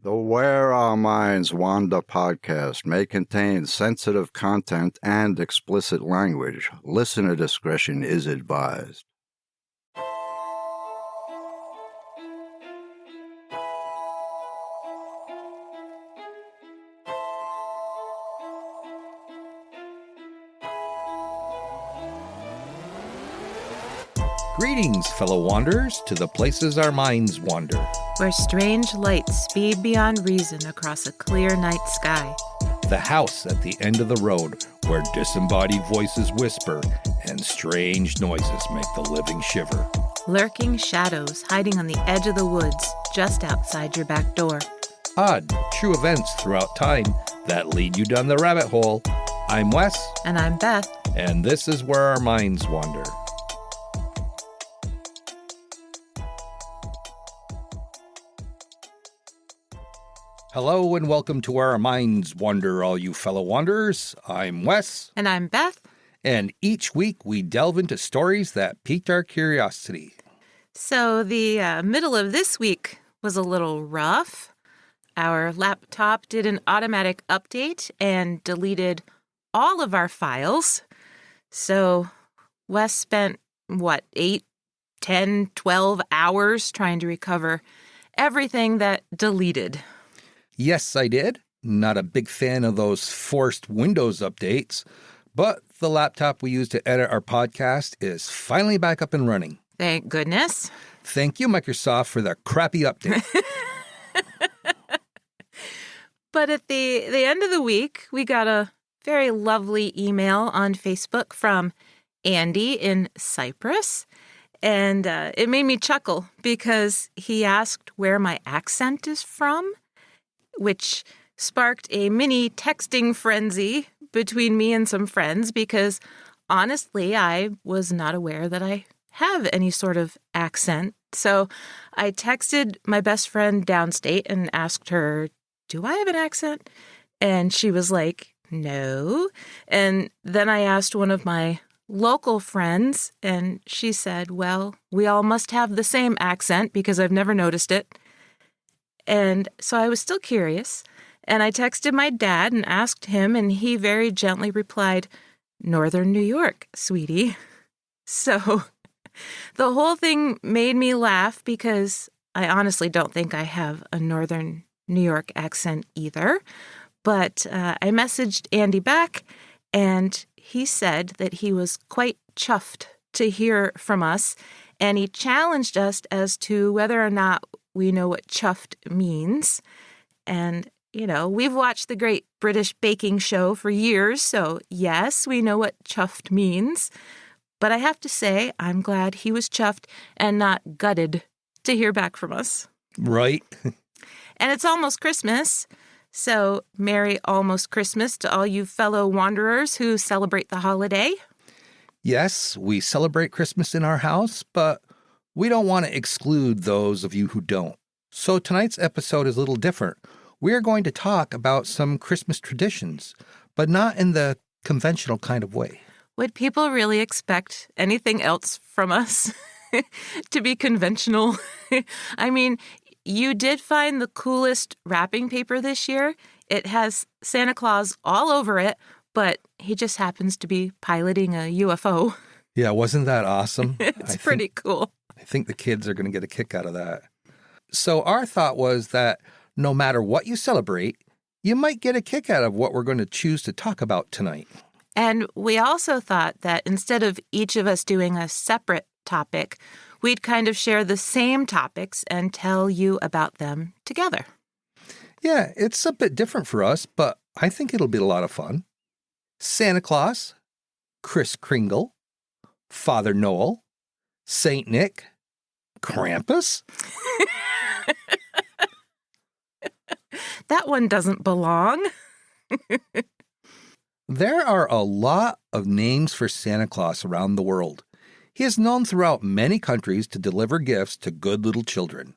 The Where Our Minds Wander podcast may contain sensitive content and explicit language. Listener discretion is advised. Greetings, fellow wanderers, to the places our minds wander. Where strange lights speed beyond reason across a clear night sky. The house at the end of the road, where disembodied voices whisper and strange noises make the living shiver. Lurking shadows hiding on the edge of the woods just outside your back door. Odd, true events throughout time that lead you down the rabbit hole. I'm Wes. And I'm Beth. And this is Where Our Minds Wander. Hello and welcome to Where Our Minds Wander, all you fellow wanderers. I'm Wes. And I'm Beth. And each week we delve into stories that piqued our curiosity. So the middle of this week was a little rough. Our laptop did an automatic update and deleted all of our files. So Wes spent, 8, 10, 12 hours trying to recover everything that deleted. Yes, I did. Not a big fan of those forced Windows updates, but the laptop we use to edit our podcast is finally back up and running. Thank goodness. Thank you, Microsoft, for the crappy update. But at the end of the week, we got a very lovely email on Facebook from Andy in Cyprus. And it made me chuckle because he asked where my accent is from, which sparked a mini texting frenzy between me and some friends because, honestly, I was not aware that I have any sort of accent. So I texted my best friend downstate and asked her, do I have an accent? And she was like, no. And then I asked one of my local friends, and she said, well, we all must have the same accent because I've never noticed it. And so I was still curious, and I texted my dad and asked him, and he very gently replied, Northern New York, sweetie. So the whole thing made me laugh because I honestly don't think I have a Northern New York accent either. But I messaged Andy back, and he said that he was quite chuffed to hear from us, and he challenged us as to whether or not we know what chuffed means. And, we've watched the Great British Baking Show for years, so yes, we know what chuffed means. But I have to say, I'm glad he was chuffed and not gutted to hear back from us. Right. And it's almost Christmas, so Merry Almost Christmas to all you fellow wanderers who celebrate the holiday. Yes, we celebrate Christmas in our house, but we don't want to exclude those of you who don't. So tonight's episode is a little different. We are going to talk about some Christmas traditions, but not in the conventional kind of way. Would people really expect anything else from us to be conventional? I mean, you did find the coolest wrapping paper this year. It has Santa Claus all over it, but he just happens to be piloting a UFO. Yeah, wasn't that awesome? It's pretty cool. I think the kids are going to get a kick out of that. So our thought was that no matter what you celebrate, you might get a kick out of what we're going to choose to talk about tonight. And we also thought that instead of each of us doing a separate topic, we'd kind of share the same topics and tell you about them together. Yeah, it's a bit different for us, but I think it'll be a lot of fun. Santa Claus, Kris Kringle, Father Noel, Saint Nick, Krampus? That one doesn't belong. There are a lot of names for Santa Claus around the world. He is known throughout many countries to deliver gifts to good little children.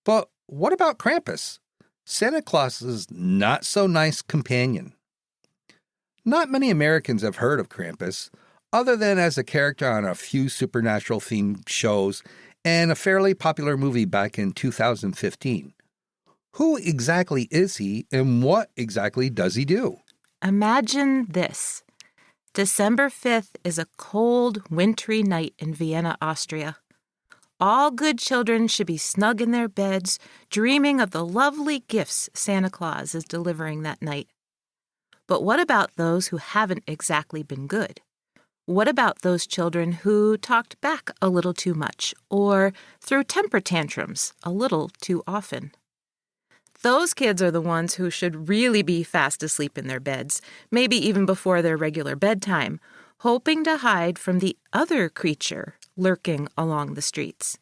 But what about Krampus, Santa Claus's not-so-nice companion? Not many Americans have heard of Krampus, other than as a character on a few supernatural-themed shows and a fairly popular movie back in 2015. Who exactly is he, and what exactly does he do? Imagine this. December 5th is a cold, wintry night in Vienna, Austria. All good children should be snug in their beds, dreaming of the lovely gifts Santa Claus is delivering that night. But what about those who haven't exactly been good? What about those children who talked back a little too much or threw temper tantrums a little too often? Those kids are the ones who should really be fast asleep in their beds, maybe even before their regular bedtime, hoping to hide from the other creature lurking along the streets.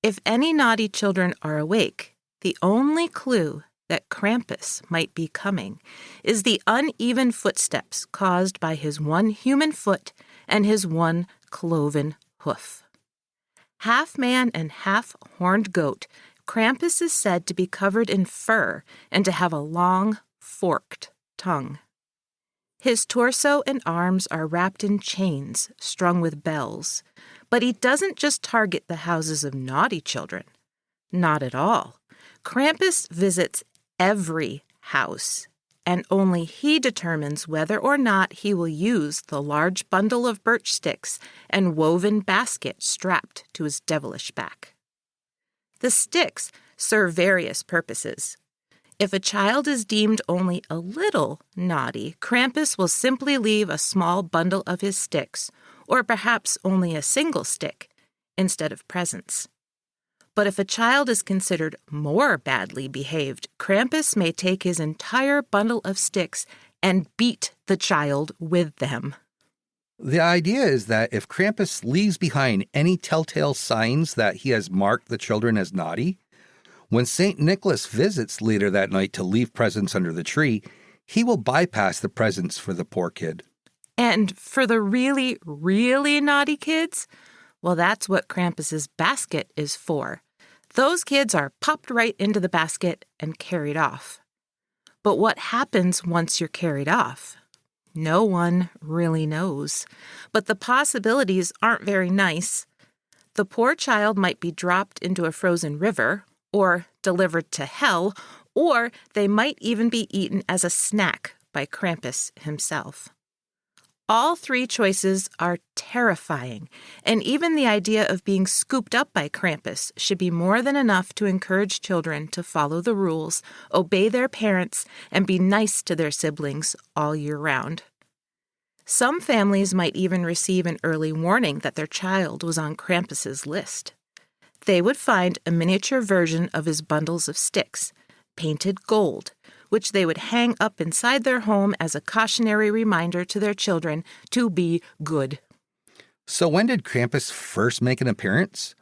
If any naughty children are awake, the only clue that Krampus might be coming is the uneven footsteps caused by his one human foot and his one cloven hoof. Half man and half horned goat, Krampus is said to be covered in fur and to have a long, forked tongue. His torso and arms are wrapped in chains strung with bells, but he doesn't just target the houses of naughty children. Not at all. Krampus visits every house, and only he determines whether or not he will use the large bundle of birch sticks and woven basket strapped to his devilish back. The sticks serve various purposes. If a child is deemed only a little naughty, Krampus will simply leave a small bundle of his sticks, or perhaps only a single stick, instead of presents. But if a child is considered more badly behaved, Krampus may take his entire bundle of sticks and beat the child with them. The idea is that if Krampus leaves behind any telltale signs that he has marked the children as naughty, when St. Nicholas visits later that night to leave presents under the tree, he will bypass the presents for the poor kid. And for the really, really naughty kids, well, that's what Krampus's basket is for. Those kids are popped right into the basket and carried off. But what happens once you're carried off? No one really knows. But the possibilities aren't very nice. The poor child might be dropped into a frozen river, or delivered to hell, or they might even be eaten as a snack by Krampus himself. All three choices are terrifying, and even the idea of being scooped up by Krampus should be more than enough to encourage children to follow the rules, obey their parents, and be nice to their siblings all year round. Some families might even receive an early warning that their child was on Krampus's list. They would find a miniature version of his bundles of sticks, painted gold, which they would hang up inside their home as a cautionary reminder to their children to be good. So when did Krampus first make an appearance?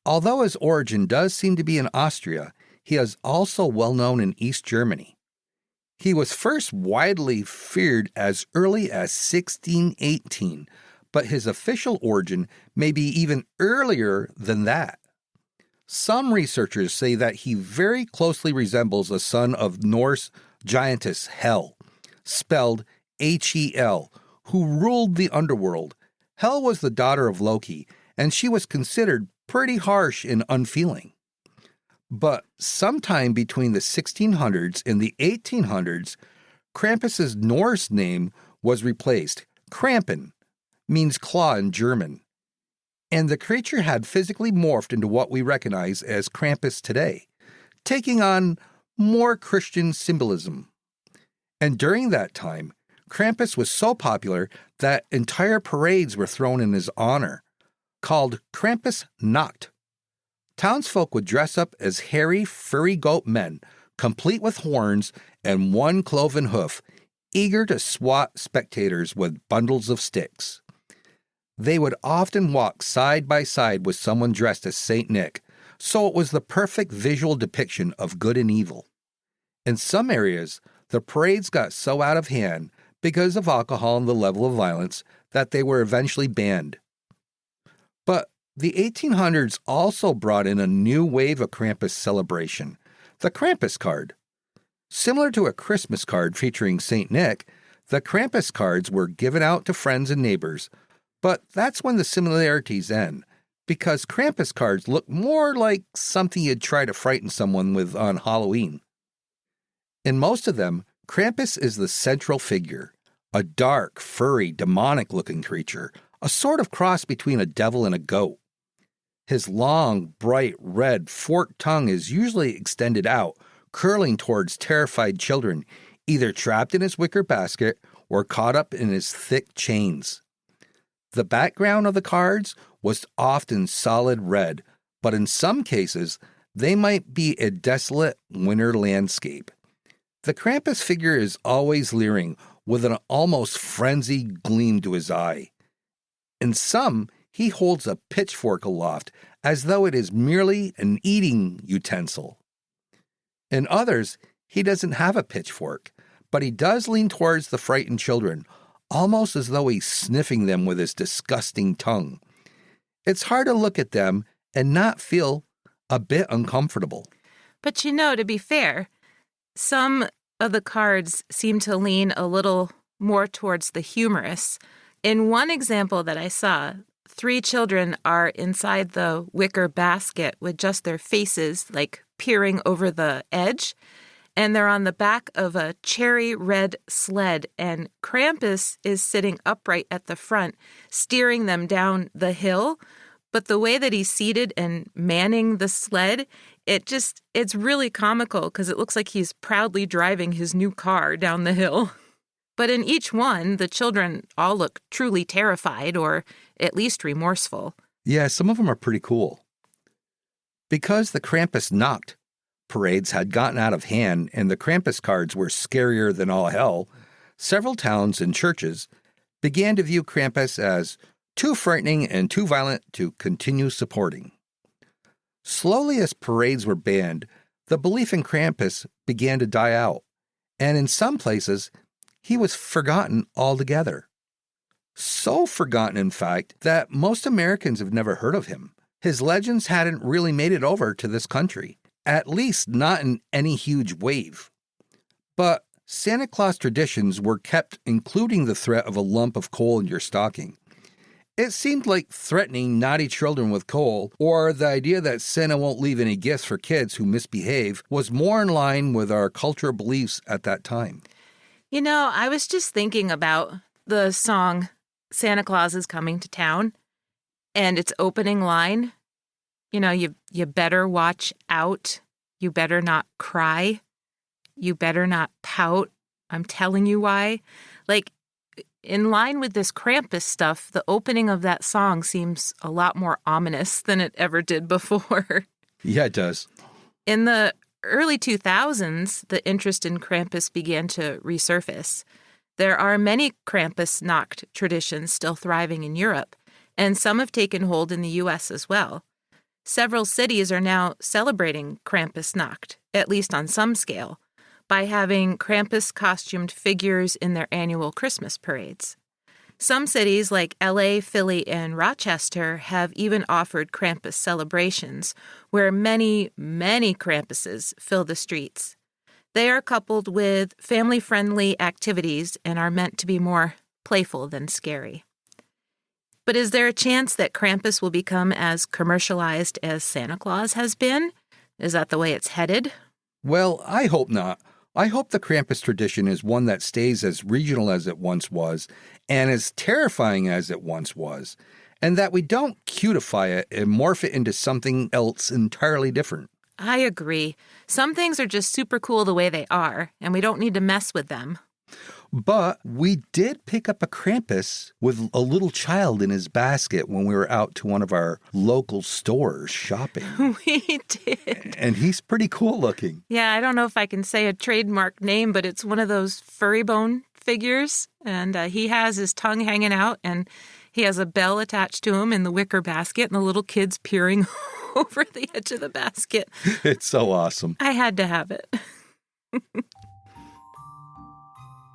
Although his origin does seem to be in Austria, he is also well known in East Germany. He was first widely feared as early as 1618, but his official origin may be even earlier than that. Some researchers say that he very closely resembles a son of Norse giantess Hel, spelled Hel, who ruled the underworld. Hel was the daughter of Loki, and she was considered pretty harsh and unfeeling. But sometime between the 1600s and the 1800s, Krampus's Norse name was replaced. Krampen means claw in German. And the creature had physically morphed into what we recognize as Krampus today, taking on more Christian symbolism. And during that time, Krampus was so popular that entire parades were thrown in his honor, called Krampusnacht. Townsfolk would dress up as hairy, furry goat men, complete with horns and one cloven hoof, eager to swat spectators with bundles of sticks. They would often walk side by side with someone dressed as Saint Nick, so it was the perfect visual depiction of good and evil. In some areas, the parades got so out of hand because of alcohol and the level of violence that they were eventually banned. But the 1800s also brought in a new wave of Krampus celebration, the Krampus card. Similar to a Christmas card featuring Saint Nick, the Krampus cards were given out to friends and neighbors. But that's when the similarities end, because Krampus cards look more like something you'd try to frighten someone with on Halloween. In most of them, Krampus is the central figure, a dark, furry, demonic-looking creature, a sort of cross between a devil and a goat. His long, bright, red, forked tongue is usually extended out, curling towards terrified children, either trapped in his wicker basket or caught up in his thick chains. The background of the cards was often solid red, but in some cases, they might be a desolate winter landscape. The Krampus figure is always leering, with an almost frenzied gleam to his eye. In some, he holds a pitchfork aloft, as though it is merely an eating utensil. In others, he doesn't have a pitchfork, but he does lean towards the frightened children, almost as though he's sniffing them with his disgusting tongue. It's hard to look at them and not feel a bit uncomfortable. But to be fair, some of the cards seem to lean a little more towards the humorous. In one example that I saw, 3 children are inside the wicker basket with just their faces, peering over the edge, and they're on the back of a cherry red sled, and Krampus is sitting upright at the front, steering them down the hill. But the way that he's seated and manning the sled, it's really comical because it looks like he's proudly driving his new car down the hill. But in each one, the children all look truly terrified or at least remorseful. Yeah, some of them are pretty cool. Because the Krampus knocked parades had gotten out of hand and the Krampus cards were scarier than all hell, several towns and churches began to view Krampus as too frightening and too violent to continue supporting. Slowly, as parades were banned, the belief in Krampus began to die out, and in some places, he was forgotten altogether. So forgotten, in fact, that most Americans have never heard of him. His legends hadn't really made it over to this country, at least not in any huge wave. But Santa Claus traditions were kept, including the threat of a lump of coal in your stocking. It seemed like threatening naughty children with coal, or the idea that Santa won't leave any gifts for kids who misbehave, was more in line with our cultural beliefs at that time. I was just thinking about the song Santa Claus is Coming to Town and its opening line. You better watch out. You better not cry. You better not pout. I'm telling you why. In line with this Krampus stuff, the opening of that song seems a lot more ominous than it ever did before. Yeah, it does. In the early 2000s, the interest in Krampus began to resurface. There are many Krampus-Nacht traditions still thriving in Europe, and some have taken hold in the U.S. as well. Several cities are now celebrating Krampus-Nacht, at least on some scale, by having Krampus-costumed figures in their annual Christmas parades. Some cities like LA, Philly, and Rochester have even offered Krampus celebrations, where many, many Krampuses fill the streets. They are coupled with family-friendly activities and are meant to be more playful than scary. But is there a chance that Krampus will become as commercialized as Santa Claus has been? Is that the way it's headed? Well, I hope not. I hope the Krampus tradition is one that stays as regional as it once was and as terrifying as it once was, and that we don't cutify it and morph it into something else entirely different. I agree. Some things are just super cool the way they are, and we don't need to mess with them. But we did pick up a Krampus with a little child in his basket when we were out to one of our local stores shopping. We did. And he's pretty cool looking. Yeah, I don't know if I can say a trademark name, but it's one of those furry bone figures. And he has his tongue hanging out, and he has a bell attached to him in the wicker basket, and the little kid's peering over the edge of the basket. It's so awesome. I had to have it.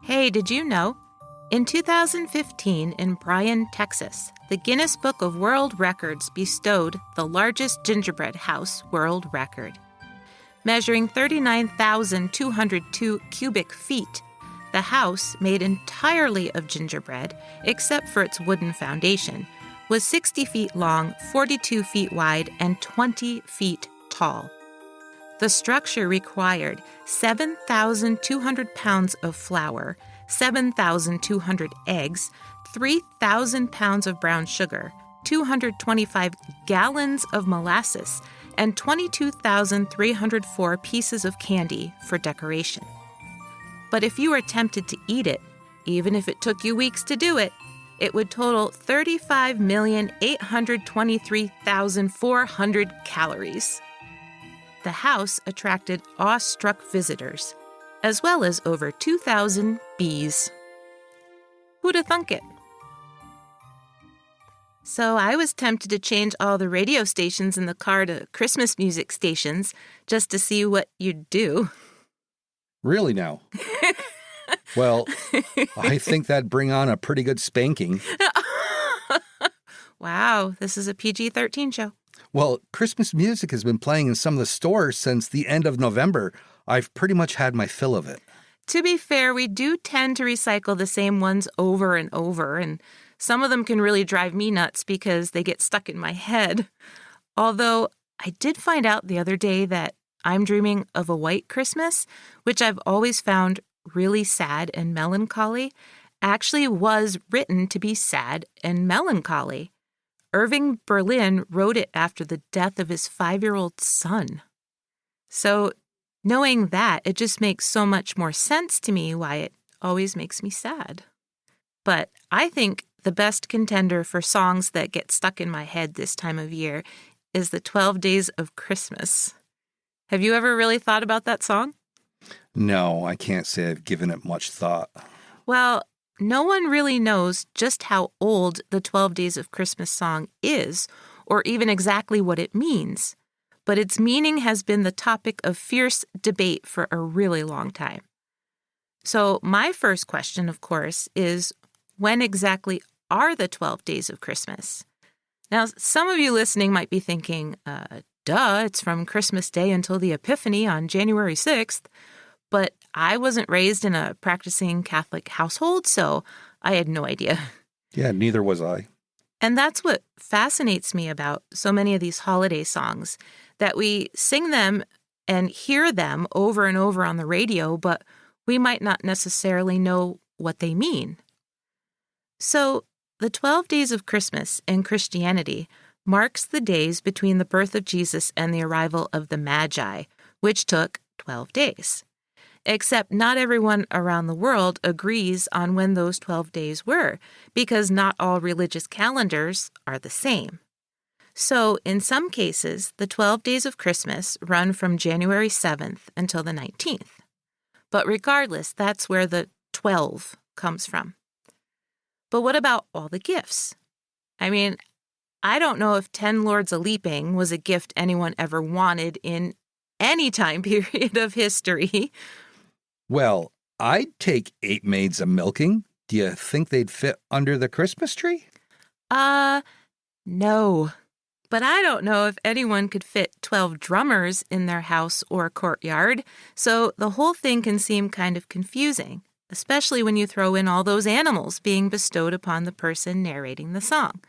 Hey, did you know? In 2015, in Bryan, Texas, the Guinness Book of World Records bestowed the largest gingerbread house world record. Measuring 39,202 cubic feet, the house, made entirely of gingerbread, except for its wooden foundation, was 60 feet long, 42 feet wide, and 20 feet tall. The structure required 7,200 pounds of flour, 7,200 eggs, 3,000 pounds of brown sugar, 225 gallons of molasses, and 22,304 pieces of candy for decoration. But if you were tempted to eat it, even if it took you weeks to do it, it would total 35,823,400 calories. The house attracted awestruck visitors, as well as over 2,000 bees. Who'da thunk it? So I was tempted to change all the radio stations in the car to Christmas music stations just to see what you'd do. Really now? Well, I think that'd bring on a pretty good spanking. Wow, this is a PG-13 show. Well, Christmas music has been playing in some of the stores since the end of November. I've pretty much had my fill of it. To be fair, we do tend to recycle the same ones over and over, and some of them can really drive me nuts because they get stuck in my head. Although I did find out the other day that I'm Dreaming of a White Christmas, which I've always found really sad and melancholy, actually was written to be sad and melancholy. Irving Berlin wrote it after the death of his 5-year-old son. So knowing that, it just makes so much more sense to me why it always makes me sad. But I think the best contender for songs that get stuck in my head this time of year is the 12 Days of Christmas. Have you ever really thought about that song? No, I can't say I've given it much thought. Well, no one really knows just how old the 12 Days of Christmas song is, or even exactly what it means. But its meaning has been the topic of fierce debate for a really long time. So my first question, of course, is when exactly are the 12 Days of Christmas? Now, some of you listening might be thinking, duh, it's from Christmas Day until the Epiphany on January 6th. But I wasn't raised in a practicing Catholic household, so I had no idea. Yeah, neither was I. And that's what fascinates me about so many of these holiday songs, that we sing them and hear them over and over on the radio, but we might not necessarily know what they mean. So the 12 Days of Christmas in Christianity marks the days between the birth of Jesus and the arrival of the Magi, which took 12 days. Except not everyone around the world agrees on when those 12 days were, because not all religious calendars are the same. So, in some cases, the 12 days of Christmas run from January 7th until the 19th. But regardless, that's where the 12 comes from. But what about all the gifts? I mean, I don't know if 10 Lords a-Leaping was a gift anyone ever wanted in any time period of history. Well, I'd take 8 maids a-milking. Do you think they'd fit under the Christmas tree? No. But I don't know if anyone could fit 12 drummers in their house or courtyard, so the whole thing can seem kind of confusing, especially when you throw in all those animals being bestowed upon the person narrating the song.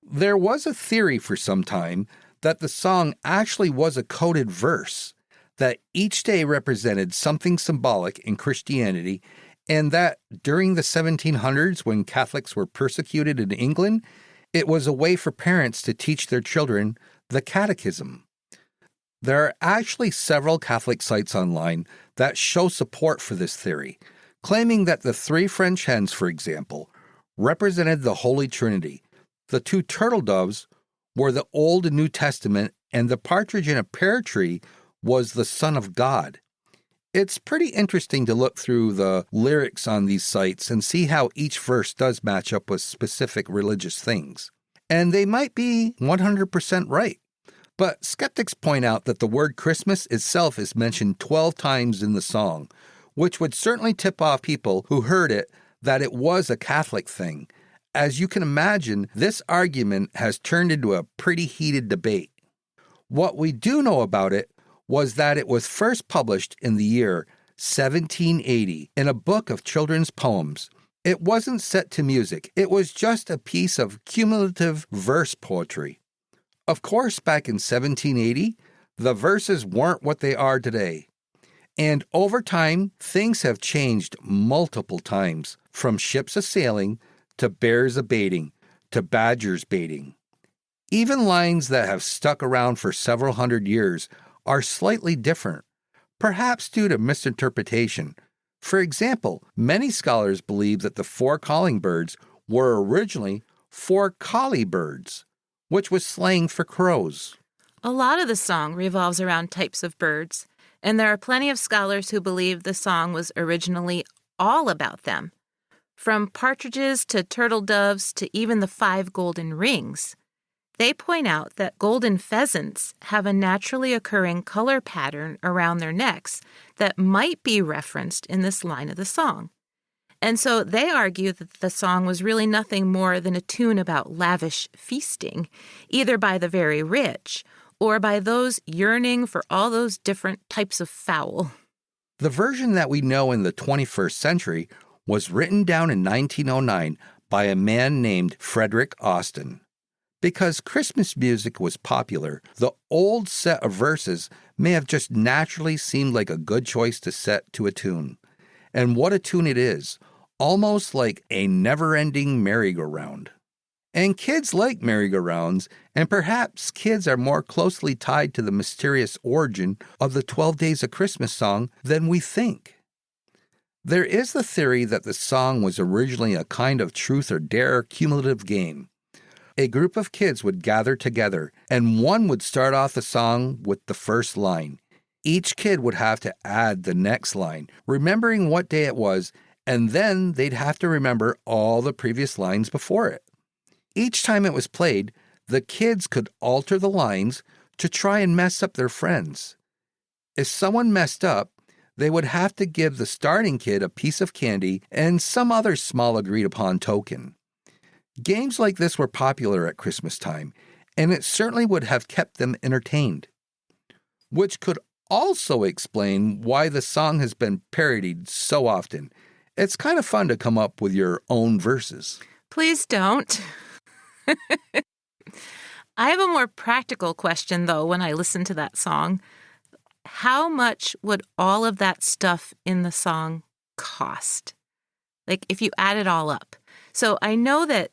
There was a theory for some time that the song actually was a coded verse, that each day represented something symbolic in Christianity, and that during the 1700s, when Catholics were persecuted in England, it was a way for parents to teach their children the catechism. There are actually several Catholic sites online that show support for this theory, claiming that the 3 French hens, for example, represented the Holy Trinity. The 2 turtle doves were the Old and New Testament, and the partridge in a pear tree was the Son of God. It's pretty interesting to look through the lyrics on these sites and see how each verse does match up with specific religious things. And they might be 100% right. But skeptics point out that the word Christmas itself is mentioned 12 times in the song, which would certainly tip off people who heard it that it was a Catholic thing. As you can imagine, this argument has turned into a pretty heated debate. What we do know about it was that it was first published in the year 1780 in a book of children's poems It wasn't set to music. It was just a piece of cumulative verse poetry. Of course, back in 1780, the verses weren't what they are today. And over time, things have changed multiple times, from ships a-sailing to bears a-baiting to badgers baiting. Even lines that have stuck around for several hundred years are slightly different, perhaps due to misinterpretation. For example, many scholars believe that the 4 calling birds were originally 4 collie birds, which was slang for crows. A lot of the song revolves around types of birds, and there are plenty of scholars who believe the song was originally all about them, from partridges to turtle doves to even the 5 golden rings. They point out that golden pheasants have a naturally occurring color pattern around their necks that might be referenced in this line of the song. And so they argue that the song was really nothing more than a tune about lavish feasting, either by the very rich or by those yearning for all those different types of fowl. The version that we know in the 21st century was written down in 1909 by a man named Frederick Austin. Because Christmas music was popular, the old set of verses may have just naturally seemed like a good choice to set to a tune. And what a tune it is, almost like a never-ending merry-go-round. And kids like merry-go-rounds, and perhaps kids are more closely tied to the mysterious origin of the 12 Days of Christmas song than we think. There is the theory that the song was originally a kind of truth or dare cumulative game. A group of kids would gather together, and one would start off the song with the first line. Each kid would have to add the next line, remembering what day it was, and then they'd have to remember all the previous lines before it. Each time it was played, the kids could alter the lines to try and mess up their friends. If someone messed up, they would have to give the starting kid a piece of candy and some other small agreed-upon token. Games like this were popular at Christmas time, and it certainly would have kept them entertained. Which could also explain why the song has been parodied so often. It's kind of fun to come up with your own verses. Please don't. I have a more practical question, though, when I listen to that song. How much would all of that stuff in the song cost? Like, if you add it all up. So I know that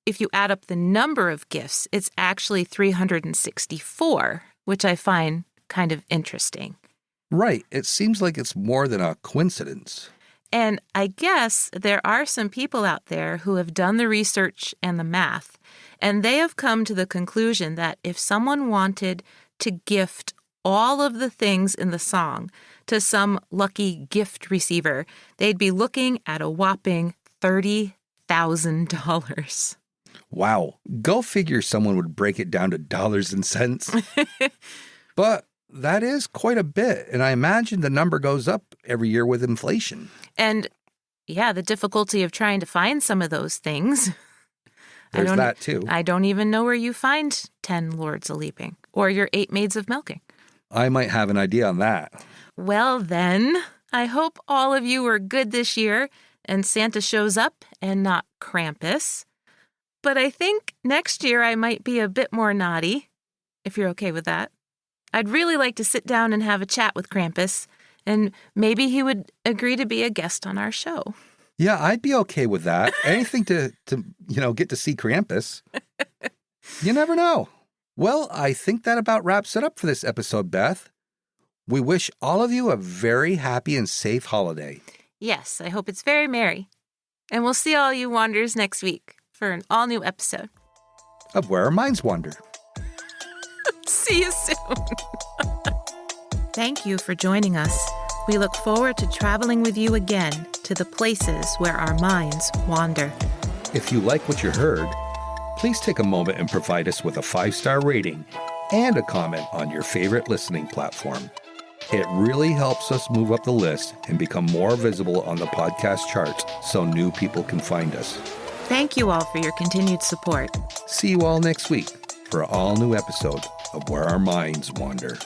if you add up the number of gifts, it's actually 364, which I find kind of interesting. Right. It seems like it's more than a coincidence. And I guess there are some people out there who have done the research and the math, and they have come to the conclusion that if someone wanted to gift all of the things in the song to some lucky gift receiver, they'd be looking at a whopping $30,000. Wow. Go figure someone would break it down to dollars and cents. But that is quite a bit, and I imagine the number goes up every year with inflation. And, yeah, the difficulty of trying to find some of those things. There's that, too. I don't even know where you find 10 lords a-leaping or your 8 maids of milking. I might have an idea on that. Well, then, I hope all of you are good this year and Santa shows up and not Krampus. But I think next year I might be a bit more naughty, if you're okay with that. I'd really like to sit down and have a chat with Krampus, and maybe he would agree to be a guest on our show. Yeah, I'd be okay with that. Anything to get to see Krampus. You never know. Well, I think that about wraps it up for this episode, Beth. We wish all of you a very happy and safe holiday. Yes, I hope it's very merry. And we'll see all you wanderers next week for an all-new episode of Where Our Minds Wander. See you soon. Thank you for joining us. We look forward to traveling with you again to the places where our minds wander. If you like what you heard, please take a moment and provide us with a 5-star rating and a comment on your favorite listening platform. It really helps us move up the list and become more visible on the podcast charts so new people can find us. Thank you all for your continued support. See you all next week for an all-new episode of Where Our Minds Wander.